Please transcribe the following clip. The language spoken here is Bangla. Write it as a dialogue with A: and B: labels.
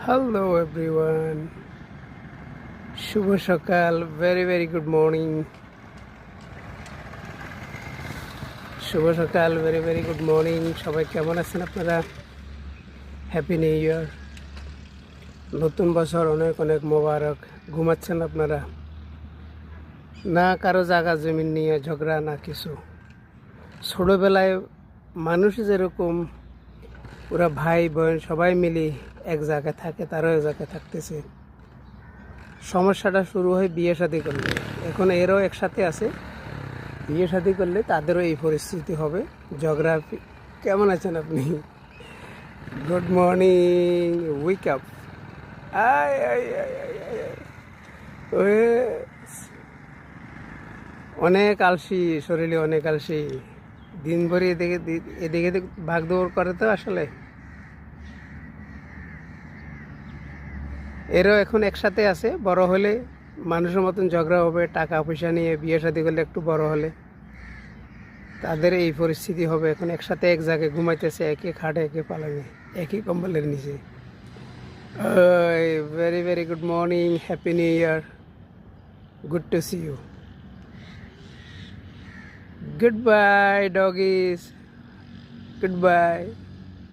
A: হ্যালো এভরিওয়ান, শুভ সকাল, ভেরি ভেরি গুড মর্নিং। শুভ সকাল, ভেরি ভেরি গুড মর্নিং। সবাই কেমন আছেন আপনারা? হ্যাপি নিউ ইয়ার, নতুন বছর অনেক অনেক মোবারক। ঘুমাচ্ছেন আপনারা? না কারো জায়গা জমিন নিয়ে ঝগড়া, না কিছু। ছোটোবেলায় মানুষ যেরকম ওরা ভাই বোন সবাই মিলে এক জায়গায় থাকে, তারাও এক জায়গায় থাকতেছে। সমস্যাটা শুরু হয় বিয়ে শাদী করলে। এখন এরাও একসাথে আছে, বিয়ে শাদী করলে তাদেরও এই পরিস্থিতি হবে, ঝগড়া। কেমন আছেন আপনি? Good morning, wake up. আয় আয় আয় আয় আয় আয়। ওয়ে, অনেক আলসি শরীরে, অনেক আলসি। দিনভরি এদিকে এদিকে ভাগ দৌড় করে তো আসলে। এরাও এখন একসাথে আছে, বড় হলে মানুষের মতন ঝগড়া হবে, টাকা পয়সা নিয়ে বিয়ে শাদী করলে একটু বড় হলে তাদের এই পরিস্থিতি হবে। এখন একসাথে এক জায়গায় ঘুমাইতেছে, একই খাটে, একই পালঙে, একই কম্বলের নিচে। Very very good morning, happy new year, good to see you. Goodbye doggies, good bye.